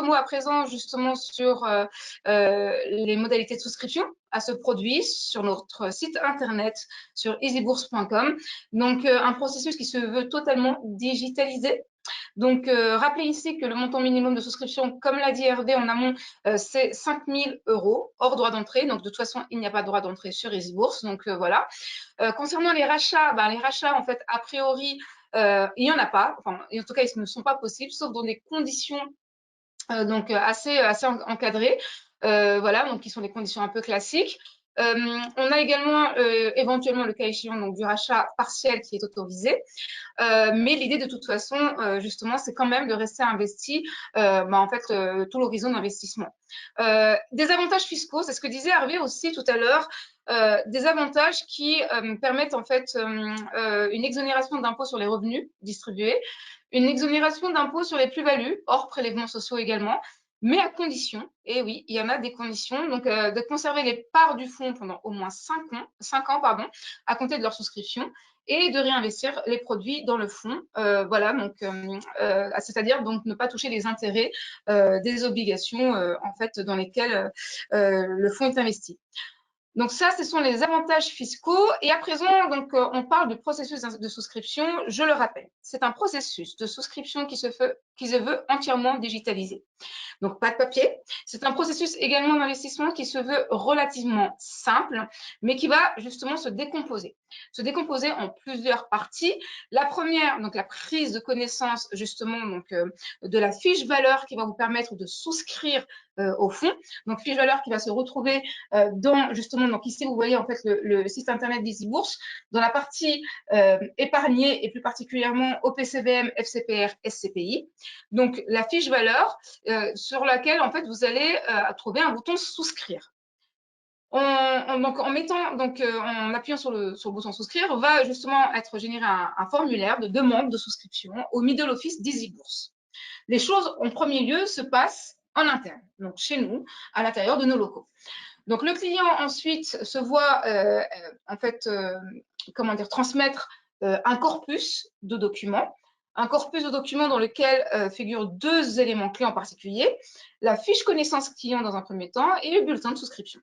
mot à présent justement sur les modalités de souscription à ce produit sur notre site internet, sur easybourse.com. Donc, un processus qui se veut totalement digitalisé. Donc, rappelez ici que le montant minimum de souscription, comme l'a dit Hervé en amont, c'est 5 000 € hors droit d'entrée. Donc, de toute façon, il n'y a pas de droit d'entrée sur EasyBourse. Donc, voilà. Concernant les rachats, en fait, a priori, il n'y en a pas. Enfin, en tout cas, ils ne sont pas possibles, sauf dans des conditions donc assez encadrées. Voilà, donc qui sont des conditions un peu classiques. On a également éventuellement le cas échéant donc du rachat partiel qui est autorisé. Mais l'idée de toute façon, justement, c'est quand même de rester investi, en fait, tout l'horizon d'investissement. Des avantages fiscaux, c'est ce que disait Hervé aussi tout à l'heure, des avantages qui permettent en fait une exonération d'impôt sur les revenus distribués, une exonération d'impôt sur les plus-values, hors prélèvements sociaux également, mais à condition, et oui, il y en a des conditions, donc de conserver les parts du fonds pendant au moins 5 ans à compter de leur souscription, et de réinvestir les produits dans le fonds. Voilà, donc c'est-à-dire donc ne pas toucher les intérêts des obligations en fait dans lesquelles le fonds est investi. Donc ça, ce sont les avantages fiscaux. Et à présent, donc, on parle du processus de souscription. Je le rappelle, c'est un processus de souscription qui se veut entièrement digitalisé. Donc, pas de papier. C'est un processus également d'investissement qui se veut relativement simple, mais qui va justement se décomposer en plusieurs parties. La première, donc la prise de connaissance justement donc de la fiche valeur qui va vous permettre de souscrire au fonds. Donc, fiche valeur qui va se retrouver dans justement, donc ici vous voyez en fait le site internet d'EasyBourse, dans la partie épargnée et plus particulièrement OPCVM, FCPR, SCPI. Donc, la fiche valeur sur laquelle en fait vous allez trouver un bouton souscrire. En appuyant sur le bouton souscrire, va justement être généré un formulaire de demande de souscription au middle office d'EasyBourse. Les choses en premier lieu se passent en interne, donc chez nous, à l'intérieur de nos locaux. Donc le client ensuite se voit transmettre un corpus de documents. Un corpus de documents dans lequel figurent 2 éléments clés en particulier, la fiche connaissance client dans un premier temps et le bulletin de souscription.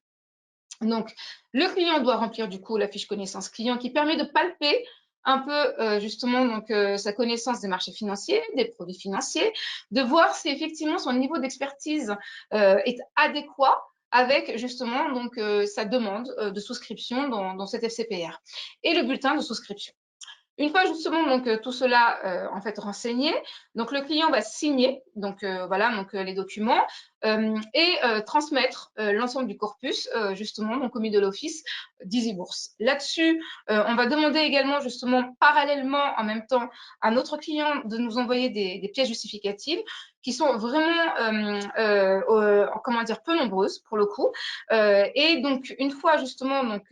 Donc, le client doit remplir du coup la fiche connaissance client qui permet de palper un peu justement donc sa connaissance des marchés financiers, des produits financiers, de voir si effectivement son niveau d'expertise est adéquat avec justement donc sa demande de souscription dans cette FCPR et le bulletin de souscription. Une fois justement donc tout cela en fait renseigné, donc le client va signer donc les documents et transmettre l'ensemble du corpus justement donc au middle office d'EasyBourse. Là-dessus, on va demander également justement parallèlement en même temps à notre client de nous envoyer des pièces justificatives qui sont vraiment peu nombreuses pour le coup. Et donc une fois justement donc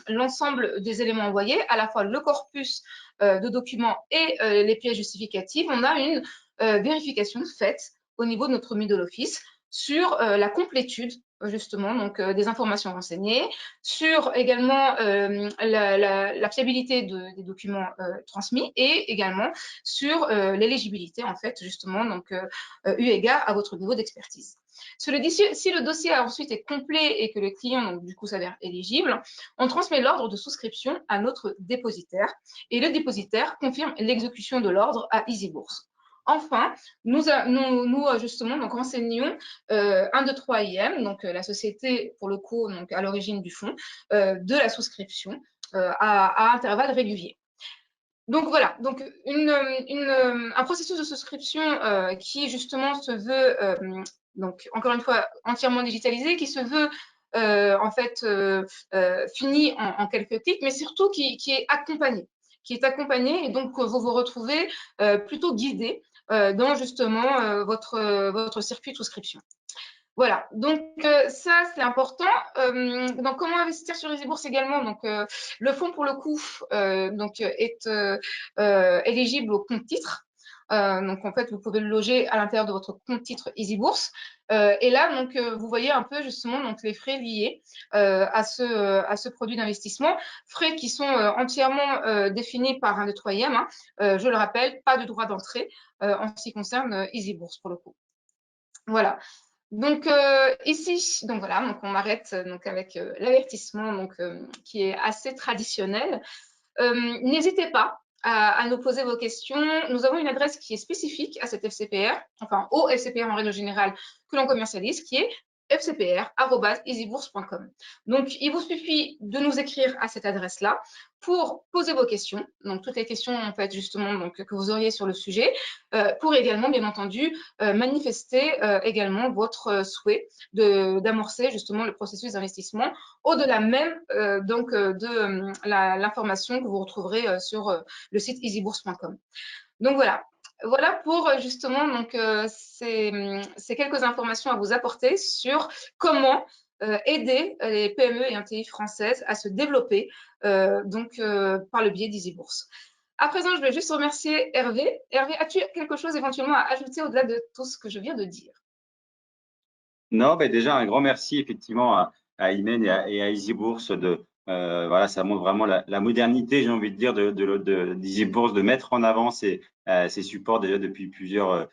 l'ensemble des éléments envoyés, à la fois le corpus de documents et les pièces justificatives, on a une vérification faite au niveau de notre middle office sur la complétude justement donc des informations renseignées, sur également la fiabilité des documents transmis et également sur l'éligibilité en fait justement donc eu égard à votre niveau d'expertise. Si le dossier ensuite est complet et que le client donc du coup s'avère éligible, on transmet l'ordre de souscription à notre dépositaire et le dépositaire confirme l'exécution de l'ordre à EasyBourse. Enfin, nous justement donc renseignons 123 IM, donc la société pour le coup donc à l'origine du fonds, de la souscription à intervalles réguliers. Donc voilà, donc un processus de souscription qui justement se veut donc encore une fois entièrement digitalisé, qui se veut fini en quelques clics, mais surtout qui est accompagné et donc vous vous retrouvez plutôt guidé dans justement votre circuit de souscription. Voilà, donc ça c'est important. Donc comment investir sur EasyBourse également. Donc le fonds pour le coup est éligible au compte titre. Donc en fait vous pouvez le loger à l'intérieur de votre compte titre EasyBourse. Et là donc vous voyez un peu justement donc les frais liés à ce produit d'investissement, frais qui sont entièrement définis par un des 3 IM. Je le rappelle, pas de droit d'entrée en ce qui concerne EasyBourse pour le coup. Voilà. Donc ici, donc voilà, donc on m'arrête donc avec l'avertissement donc qui est assez traditionnel. N'hésitez pas à nous poser vos questions. Nous avons une adresse qui est spécifique à cet FCPR, enfin au FCPR en règle générale que l'on commercialise, qui est fcpr@easybourse.com. Donc, il vous suffit de nous écrire à cette adresse-là pour poser vos questions. Donc, toutes les questions en fait justement donc que vous auriez sur le sujet, pour également bien entendu manifester également votre souhait d'amorcer justement le processus d'investissement au-delà même de l'information que vous retrouverez sur le site easybourse.com. Donc voilà. Voilà pour justement donc ces quelques informations à vous apporter sur comment aider les PME et NTI françaises à se développer par le biais d'EasyBourse. À présent, je vais juste remercier Hervé. Hervé, as-tu quelque chose éventuellement à ajouter au-delà de tout ce que je viens de dire? Non, ben déjà un grand merci effectivement à Imen et à Easy Bourse voilà, ça montre vraiment la modernité, j'ai envie de dire, d'Easy Bourse, de mettre en avant ces supports déjà depuis plusieurs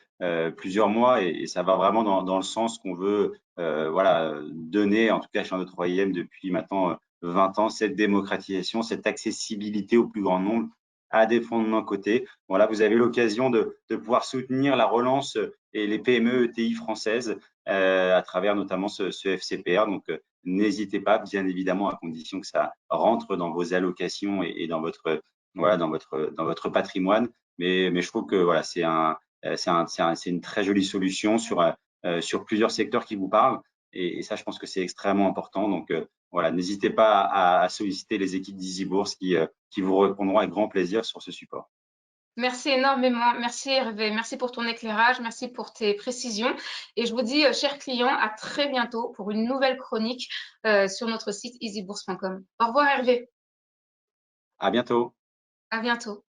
mois et ça va vraiment dans le sens qu'on veut voilà, donner, en tout cas chez notre OIM depuis maintenant 20 ans, cette démocratisation, cette accessibilité au plus grand nombre à des fonds de non cotés. Voilà, vous avez l'occasion de pouvoir soutenir la relance et les PME ETI françaises à travers notamment ce FCPR. Donc, n'hésitez pas, bien évidemment, à condition que ça rentre dans vos allocations et dans votre voilà dans votre patrimoine. Mais je trouve que voilà, c'est une très jolie solution sur plusieurs secteurs qui vous parlent. Et ça, je pense que c'est extrêmement important. Donc, voilà, n'hésitez pas à solliciter les équipes d'Easy Bourse qui vous répondront avec grand plaisir sur ce support. Merci énormément. Merci Hervé. Merci pour ton éclairage. Merci pour tes précisions. Et je vous dis, chers clients, à très bientôt pour une nouvelle chronique sur notre site easybourse.com. Au revoir Hervé. À bientôt. À bientôt.